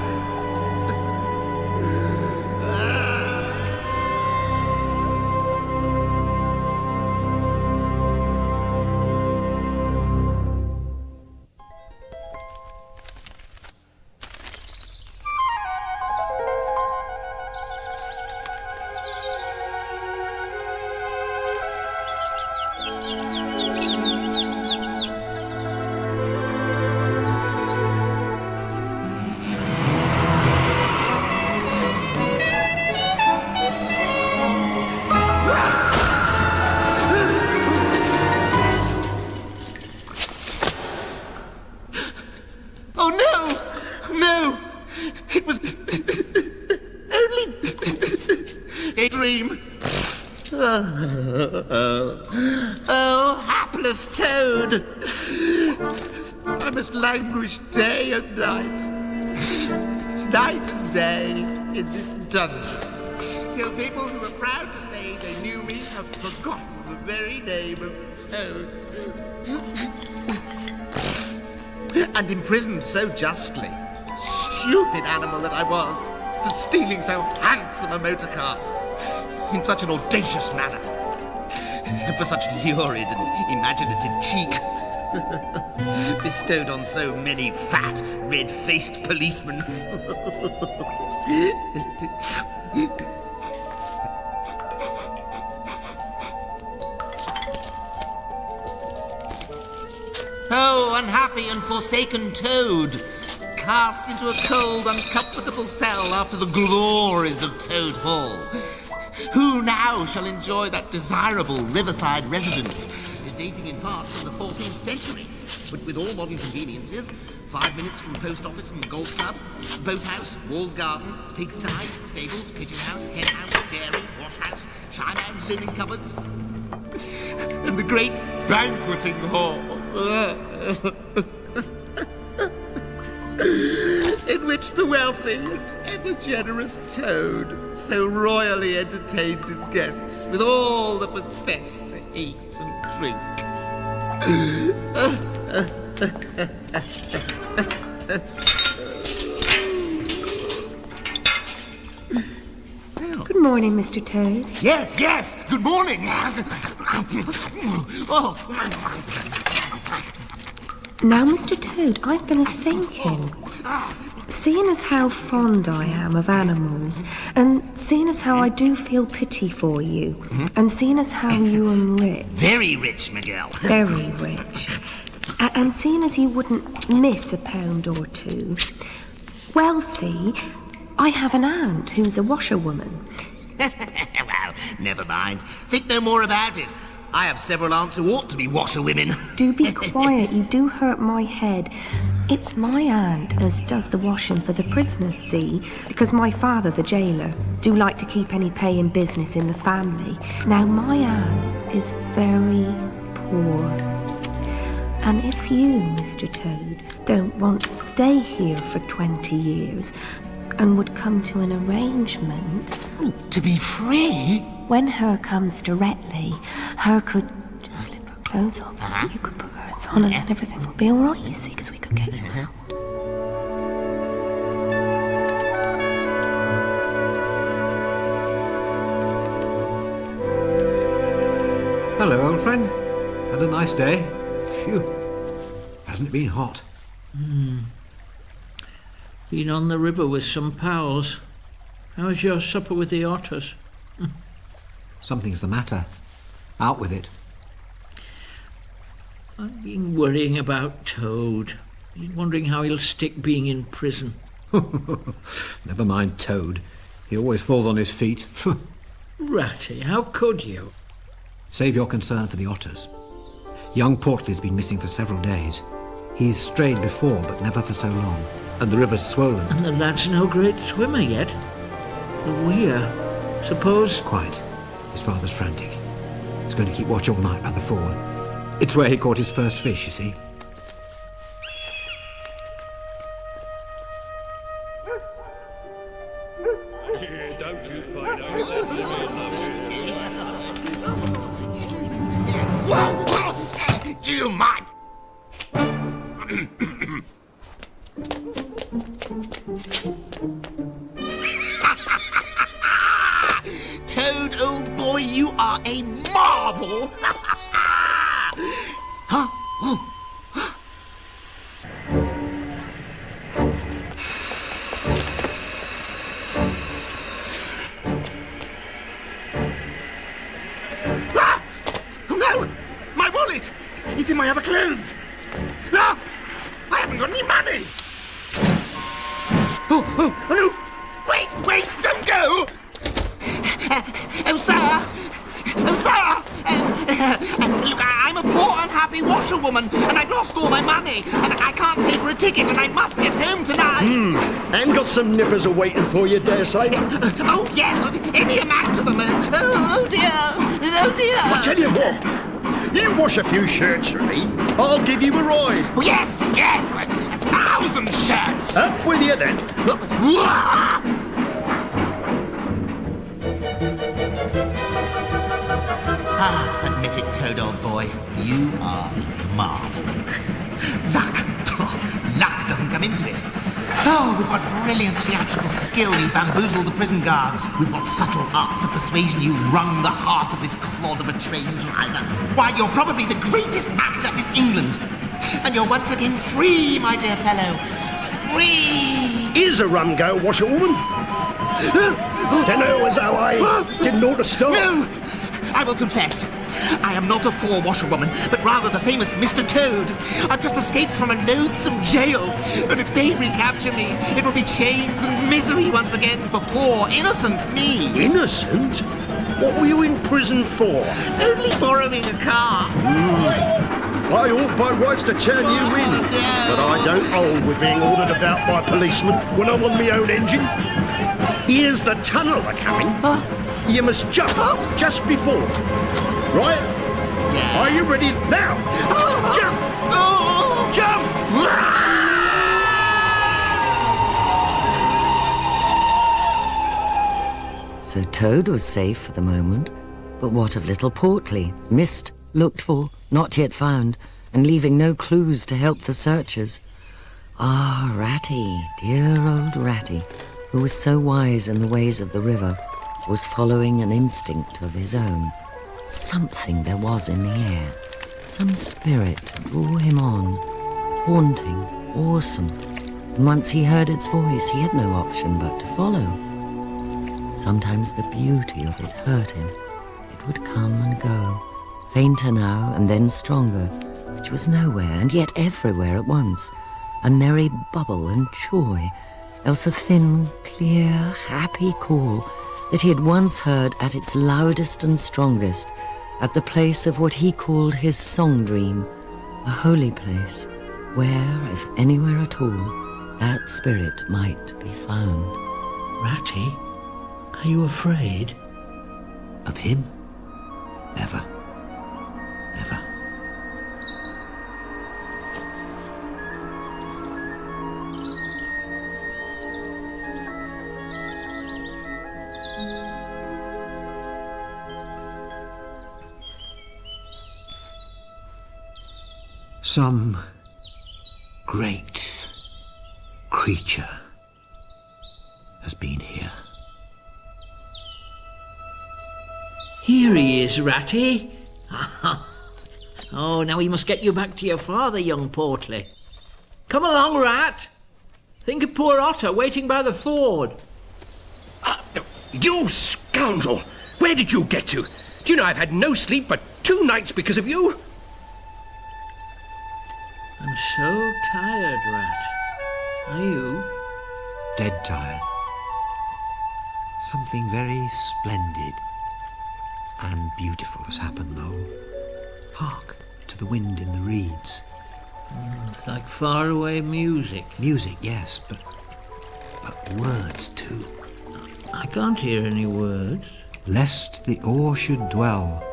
Oh, hapless Toad! I must languish day and night and day in this dungeon, till people who are proud to say they knew me have forgotten the very name of Toad. And imprisoned so justly, stupid animal that I was, for stealing so handsome a motor car in such an audacious manner, and for such lurid and imaginative cheek, bestowed on so many fat, red-faced policemen. Oh, unhappy and forsaken Toad, cast into a cold, uncomfortable cell after the glories of Toad Hall. Who now shall enjoy that desirable riverside residence, dating in part from the 14th century, but with all modern conveniences, 5 minutes from post office and golf club, boathouse, walled garden, pigsty, stables, pigeon house, hen house, dairy, wash house, china, linen cupboards, and the great banqueting hall. In which the wealthy and ever-generous Toad so royally entertained his guests with all that was best to eat and drink. Good morning, Mr. Toad. Yes, yes, good morning. Oh. Now, Mr. Toad, I've been a-thinking. Seeing as how fond I am of animals, and seeing as how I do feel pity for you, and seeing as how you are rich. Very rich, Miguel. Very rich. And seeing as you wouldn't miss a pound or two. Well, see, I have an aunt who's a washerwoman. Well, never mind. Think no more about it. I have several aunts who ought to be washerwomen. Do be quiet, you do hurt my head. It's my aunt as does the washing for the prisoners, see? Because my father, the jailer, do like to keep any pay in business in the family. Now, my aunt is very poor. And if you, Mr. Toad, don't want to stay here for 20 years and would come to an arrangement... To be free? When her comes directly, her could just slip her clothes off and you could put hers on and then everything will be all right, you see, because we could get you out. Hello, old friend. Had a nice day? Phew. Hasn't it been hot? Been on the river with some pals. How's your supper with the otters? Something's the matter. Out with it. I've been worrying about Toad. Been wondering how he'll stick being in prison. Never mind Toad. He always falls on his feet. Ratty, how could you? Save your concern for the otters. Young Portly's been missing for several days. He's strayed before, but never for so long. And the river's swollen. And the lad's no great swimmer yet. The weir, suppose... Quiet. His father's frantic. He's going to keep watch all night by the ford. It's where he caught his first fish, you see. Don't you find out? Do you mind? Toad, old boy, you are a marvel! Huh? Oh. Ah! Oh no! My wallet! It's in my other clothes! No! I haven't got any money! Oh no! Wait! Don't go! Oh, sir! Look, I'm a poor, unhappy washerwoman, and I've lost all my money, and I can't pay for a ticket, and I must get home tonight. And got some nippers a-waiting for you, dare say. Oh, yes, any amount of them. Oh, dear. I tell you what, you wash a few shirts for me, I'll give you a ride. Oh, yes, 1,000 shirts. Up with you, then. Admit it, Toad, old boy. You are a marvel. Luck doesn't come into it. Oh, with what brilliant theatrical skill you bamboozled the prison guards. With what subtle arts of persuasion you wrung the heart of this clod of a train driver. Why, you're probably the greatest actor in England. And you're once again free, my dear fellow. Free! Here's a rum go, washerwoman. Dunno as how I didn't ought to start. No! I will confess, I am not a poor washerwoman, but rather the famous Mr. Toad. I've just escaped from a loathsome jail, and if they recapture me, it will be chains and misery once again for poor, innocent me. Innocent? What were you in prison for? Only borrowing a car. I ought by rights to turn you in, but I don't hold with being ordered about by policemen when I'm on my own engine. Here's the tunnel a-coming. You must jump just before. Right? Yes. Are you ready? Now! Jump! Jump! So Toad was safe for the moment, but what of little Portly? Missed, looked for, not yet found, and leaving no clues to help the searchers. Ah, Ratty, dear old Ratty, who was so wise in the ways of the river, was following an instinct of his own. Something there was in the air. Some spirit drew him on, haunting, awesome. And once he heard its voice, he had no option but to follow. Sometimes the beauty of it hurt him. It would come and go, fainter now and then stronger, which was nowhere and yet everywhere at once. A merry bubble and joy, else a thin, clear, happy call that he had once heard at its loudest and strongest, at the place of what he called his song dream, a holy place, where, if anywhere at all, that spirit might be found. Ratty, are you afraid? Of him? Never. Never. Some great creature has been here. Here he is, Ratty. Oh, now we must get you back to your father, young Portly. Come along, Rat. Think of poor Otter waiting by the ford. You scoundrel! Where did you get to? Do you know I've had no sleep for 2 nights because of you? so tired, Rat. Are you? Dead tired. Something very splendid and beautiful has happened, Mole. Hark to the wind in the reeds. It's like faraway music. Music, yes, but words too. I can't hear any words. Lest the oar should dwell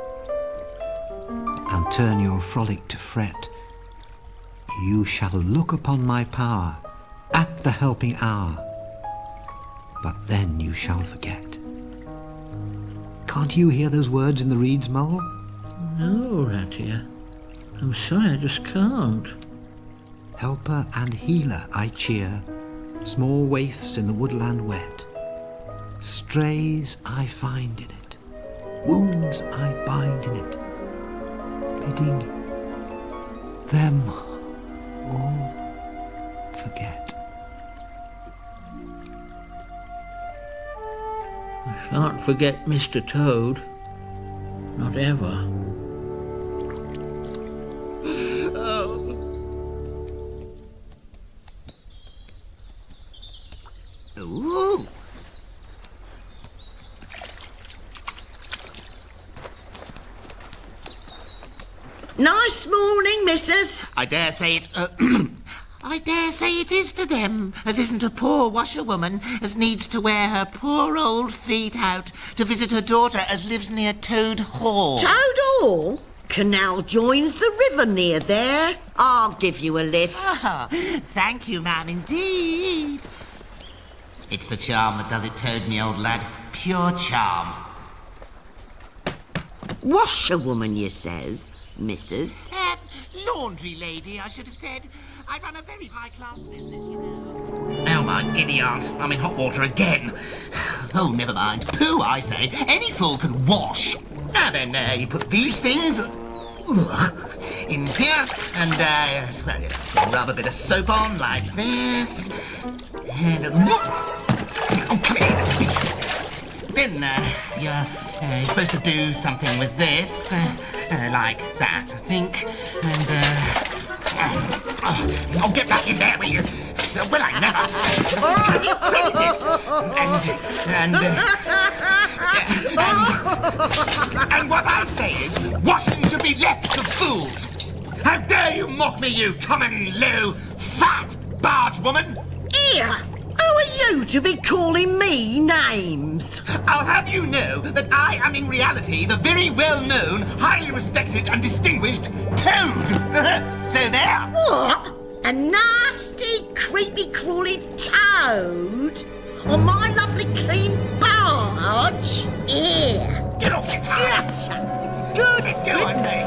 and turn your frolic to fret, you shall look upon my power at the helping hour, but then you shall forget. Can't you hear those words in the reeds, Mole? No, Ratty. I'm sorry, I just can't. Helper and healer I cheer, small waifs in the woodland wet. Strays I find in it, wounds I bind in it, bidding them all forget. I shan't forget Mr. Toad. Not ever. Ooh. Nice morning, missus. I dare say it... I dare say it is to them, as isn't a poor washerwoman as needs to wear her poor old feet out to visit her daughter as lives near Toad Hall. Toad Hall? Canal joins the river near there. I'll give you a lift. Oh, thank you, ma'am, indeed. It's the charm that does it, Toad, me old lad. Pure charm. Washerwoman, you says, missus? Laundry lady, I should have said. I run a very high-class business, you know. Oh, my giddy aunt. I'm in hot water again. Oh, never mind. Pooh, I say. Any fool can wash. Now then, you put these things in here, and, well, rub a bit of soap on like this. And, oh, come here, little beast. Then, you're supposed to do something with this, like that, I think. And, oh, get back in there, will you? Well, I never. You credit it. And what I say is, washing should be left to fools. How dare you mock me, you common, low, fat barge woman? Here! Who are you to be calling me names? I'll have you know that I am in reality the very well-known, highly respected and distinguished Toad. So there. What? A nasty, creepy, crawling toad? On my lovely clean barge? Here. Get off your barge. Good. Go, I say.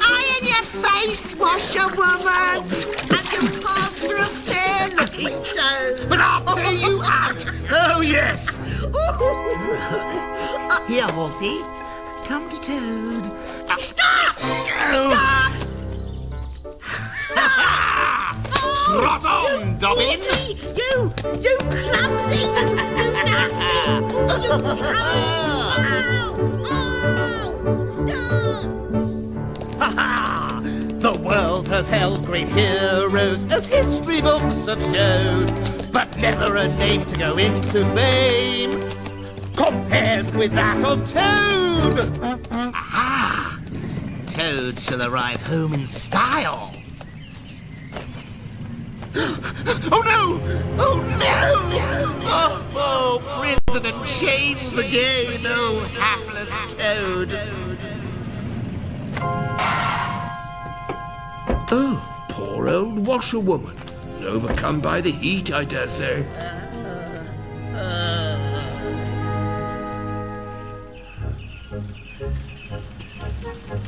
Eye in your face, washerwoman, and you'll pass for a fair-looking toad. But I'll pay you out. Oh, yes. Here, horsey. Come to Toad. Stop! Stop! Stop! Trot on, Dobbin. You clumsy, you nasty, you The world has held great heroes, as history books have showed, but never a name to go into fame compared with that of Toad. Aha! Toad shall arrive home in style. Oh no! Oh no! Oh, prison and chains again, oh hapless Toad. Oh, poor old washerwoman. Overcome by the heat, I dare say.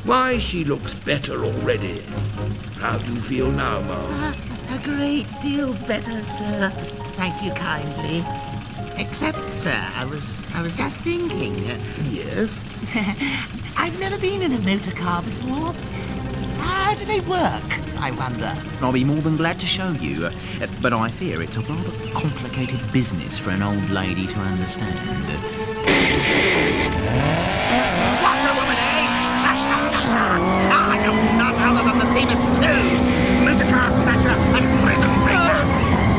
Why, she looks better already. How do you feel now, Ma'am? A great deal better, sir. Thank you kindly. Except, sir, I was just thinking. Yes? I've never been in a motor car before. How do they work? I wonder? I'll be more than glad to show you, but I fear it's a rather complicated business for an old lady to understand. Washerwoman, eh? No, not other than the famous Toad, motor car snatcher and prison breaker.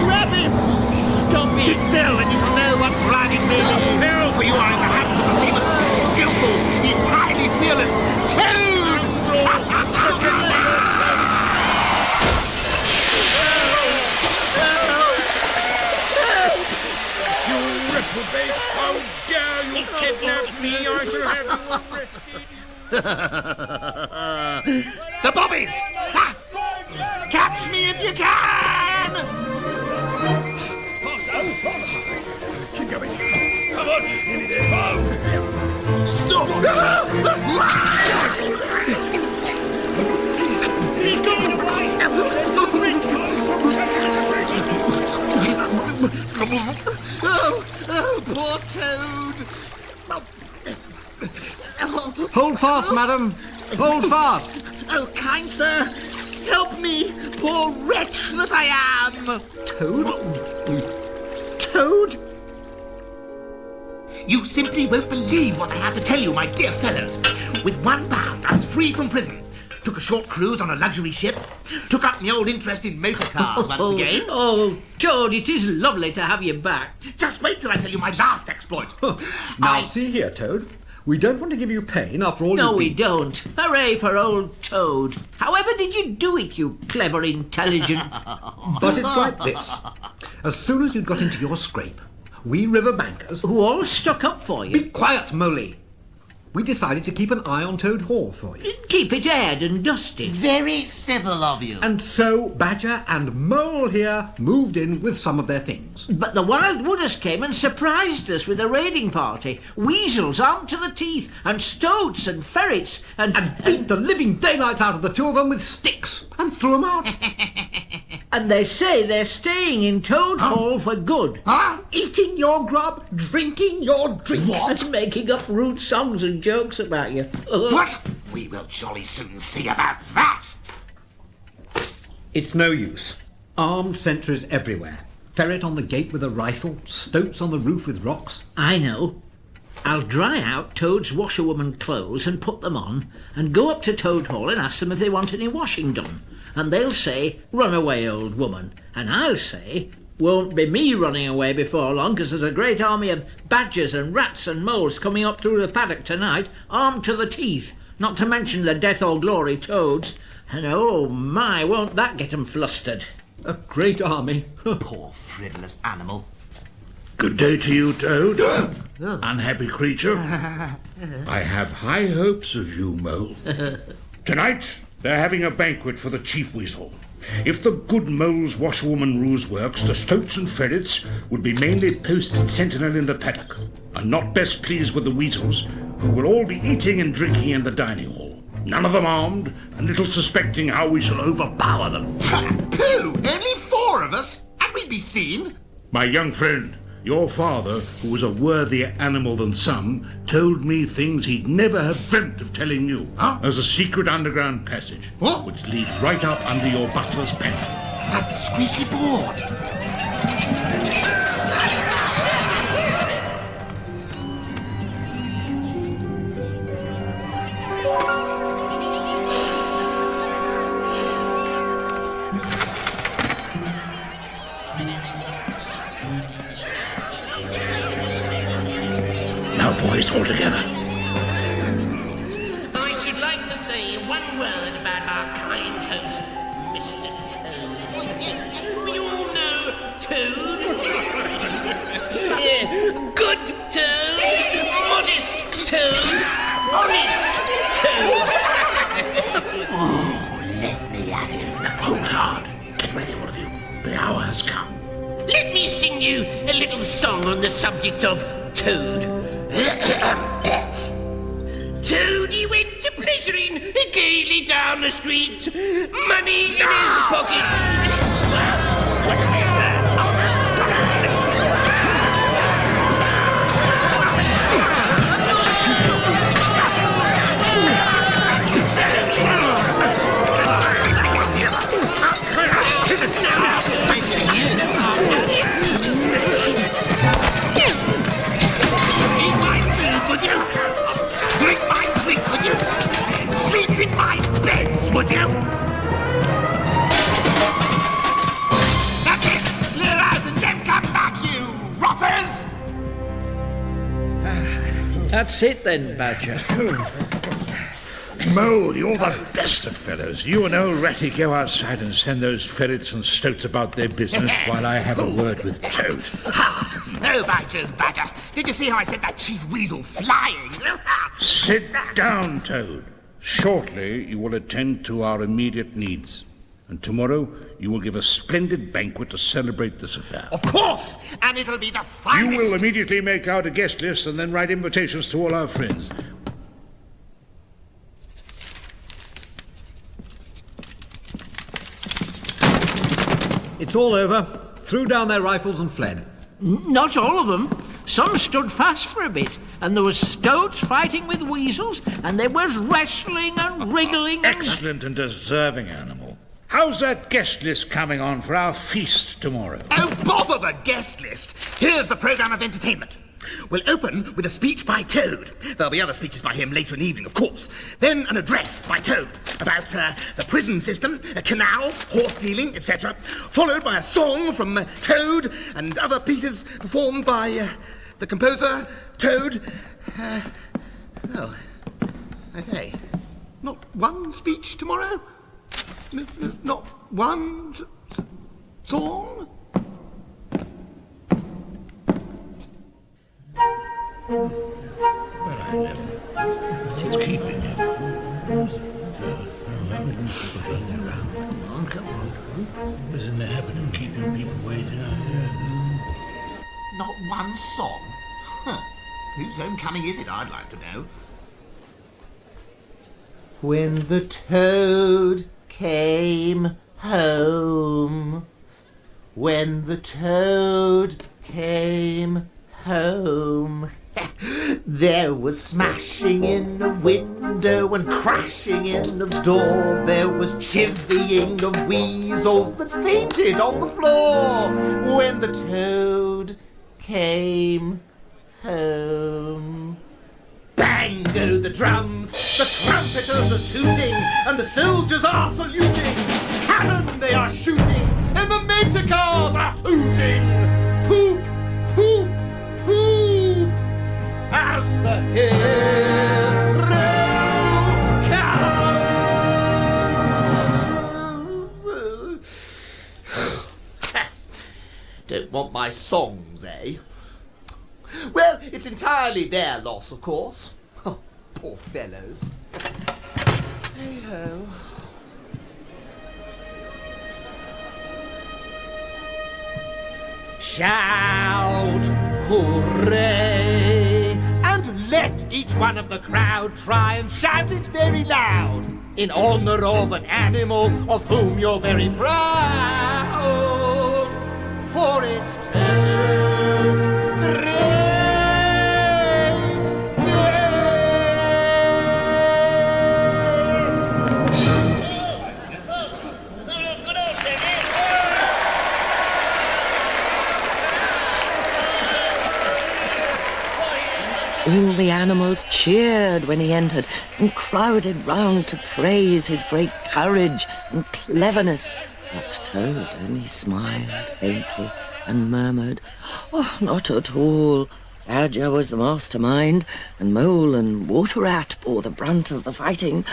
Grab him! Stop it! Sit still and you shall know what driving really is. No, for you are in the hands of the famous, skillful, entirely fearless Toad! You reprobate! How dare you kidnap me? I shall have you arrested. The bobbies! Ha! Catch me if you can! Keep going. Come on, in there. Stop! He's going away! Oh, poor Toad! Hold fast, madam. Hold fast. Oh, kind sir, help me, poor wretch that I am! Toad? Toad? You simply won't believe what I have to tell you, my dear fellows. With one bound, I was free from prison. Took a short cruise on a luxury ship. Took up my old interest in motor cars once again. Oh, Toad, it is lovely to have you back. Just wait till I tell you my last exploit. Now, see here, Toad. We don't want to give you pain after all No, you've we been... don't. Hooray for old Toad. However did you do it, you clever, intelligent... But it's like this. As soon as you got into your scrape, we river bankers... Who all stuck up for you. Be quiet, Moley. We decided to keep an eye on Toad Hall for you. Keep it aired and dusted. Very civil of you. And so Badger and Mole here moved in with some of their things. But the Wild Wooders came and surprised us with a raiding party. Weasels armed to the teeth, and stoats and ferrets, and beat the living daylights out of the two of them with sticks and threw them out. And they say they're staying in Toad Hall for good. Eating your grub, drinking your drink. And making up rude songs and jokes about you. What? We will jolly soon see about that. It's no use. Armed sentries everywhere. Ferret on the gate with a rifle, stoats on the roof with rocks. I know. I'll dry out Toad's washerwoman clothes and put them on, and go up to Toad Hall and ask them if they want any washing done. And they'll say, "Run away, old woman." And I'll say, "Won't be me running away before long, because there's a great army of badgers and rats and moles coming up through the paddock tonight, armed to the teeth, not to mention the death or glory toads. And oh my, won't that get 'em flustered." A great army. Poor frivolous animal. Good day to you, Toad. Unhappy creature. I have high hopes of you, Mole. Tonight, they're having a banquet for the chief weasel. If the good Mole's washerwoman ruse works, the stoats and ferrets would be mainly posted sentinel in the paddock, and not best pleased with the weasels, who will all be eating and drinking in the dining hall. None of them armed, and little suspecting how we shall overpower them. Pooh! Only 4 of us? And we'd be seen? My young friend, your father, who was a worthier animal than some, told me things he'd never have dreamt of telling you. There's a secret underground passage, which leads right up under your butler's pen. That squeaky board. Now, boys, all together. I should like to say one word about our kind host, Mr. Toad. You all know Toad? Good Toad, modest Toad, honest Toad. Oh, let me at him. Hold hard. Get ready, all of you. The hour has come. Let me sing you a little song on the subject of Toad. Toad, he went a pleasuring gaily down the street, money in his pocket. That's it then, Badger. Mole, you're the best of fellows. You and old Ratty go outside and send those ferrets and stoats about their business while I have a word with Toad. No, by Jove, Badger. Did you see how I sent that chief weasel flying? Sit down, Toad. Shortly, you will attend to our immediate needs. And tomorrow, you will give a splendid banquet to celebrate this affair. Of course! And it'll be the finest... You will immediately make out a guest list and then write invitations to all our friends. It's all over. Threw down their rifles and fled. Not all of them. Some stood fast for a bit, and there was stoats fighting with weasels, and there was wrestling and wriggling. Excellent and deserving animal. How's that guest list coming on for our feast tomorrow? Oh, bother the guest list! Here's the programme of entertainment. We'll open with a speech by Toad. There'll be other speeches by him later in the evening, of course. Then an address by Toad about the prison system, canals, horse dealing, etc. Followed by a song from Toad and other pieces performed by the composer, Toad. Oh, I say, not one speech tomorrow? Not one song? Well, I never. It's keeping him. Come on. He was in the habit of keeping people way down here. Not one song? Huh. Whose homecoming is it, I'd like to know? When the toad came home. When the toad came home. There was smashing in of window and crashing in of door. There was chivying of weasels that fainted on the floor. When the toad came home. Bang go the drums, the trumpeters are tooting, and the soldiers are saluting. Cannon they are shooting, and the motor cars are hooting. Poop, poop, poop, as the hero comes. Don't want my songs, eh? Well, it's entirely their loss, of course. Oh, poor fellows. Hey-ho. Shout, hooray, and let each one of the crowd try and shout it very loud, in honour of an animal of whom you're very proud, for it's Toad's great All the animals cheered when he entered and crowded round to praise his great courage and cleverness. But Toad only smiled faintly and murmured, "Oh, not at all. Badger was the mastermind, and Mole and Water Rat bore the brunt of the fighting.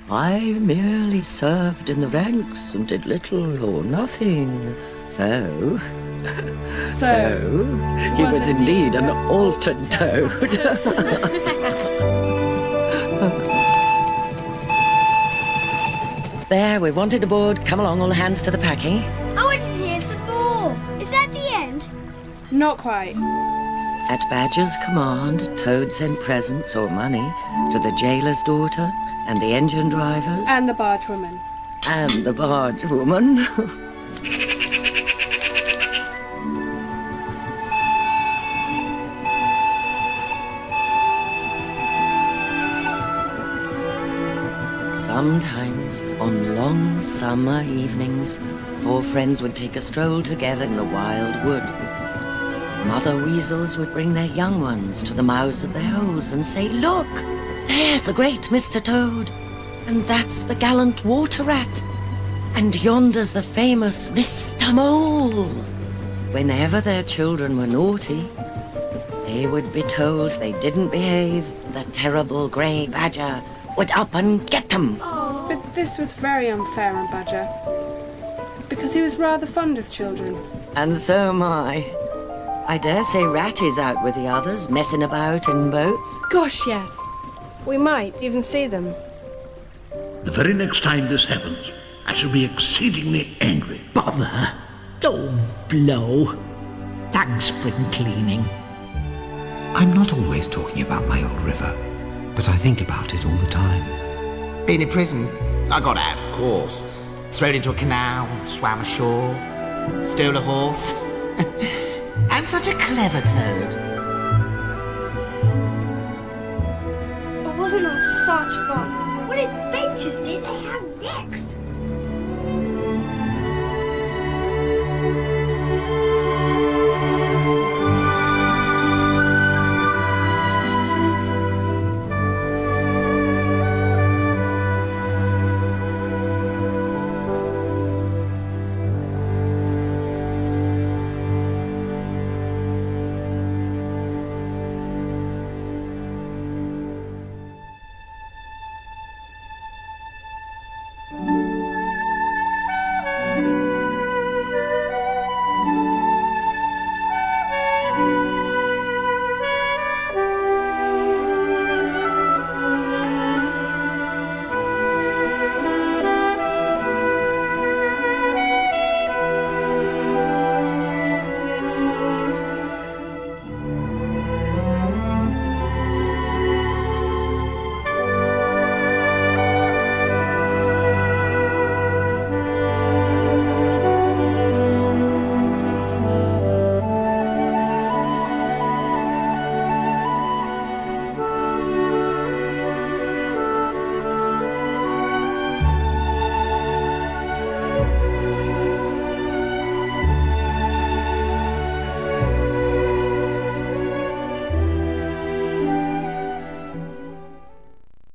I merely served in the ranks and did little or nothing. So he was indeed an altered Toad." There, we've wanted aboard. Come along, all hands to the packing. I wanted to hear some more. Is that the end? Not quite. At Badger's command, Toad sent presents or money to the jailer's daughter and the engine drivers. And the bargewoman. And the bargewoman. Sometimes, on long summer evenings, four friends would take a stroll together in the wild wood. Mother weasels would bring their young ones to the mouths of their holes and say, "Look, there's the great Mr. Toad, and that's the gallant Water Rat, and yonder's the famous Mr. Mole." Whenever their children were naughty, they would be told they didn't behave, the terrible grey badger would up and get them. But this was very unfair on Badger, because he was rather fond of children. And so am I. I dare say Ratty's out with the others, messing about in boats. Gosh, yes. We might even see them. The very next time this happens, I shall be exceedingly angry. Bother. Oh, blow. Thanks, spring cleaning. I'm not always talking about my old river, but I think about it all the time. Been in prison? I got out, of course. Thrown into a canal, swam ashore, stole a horse. I'm such a clever toad. But wasn't that such fun? What adventures did they have next?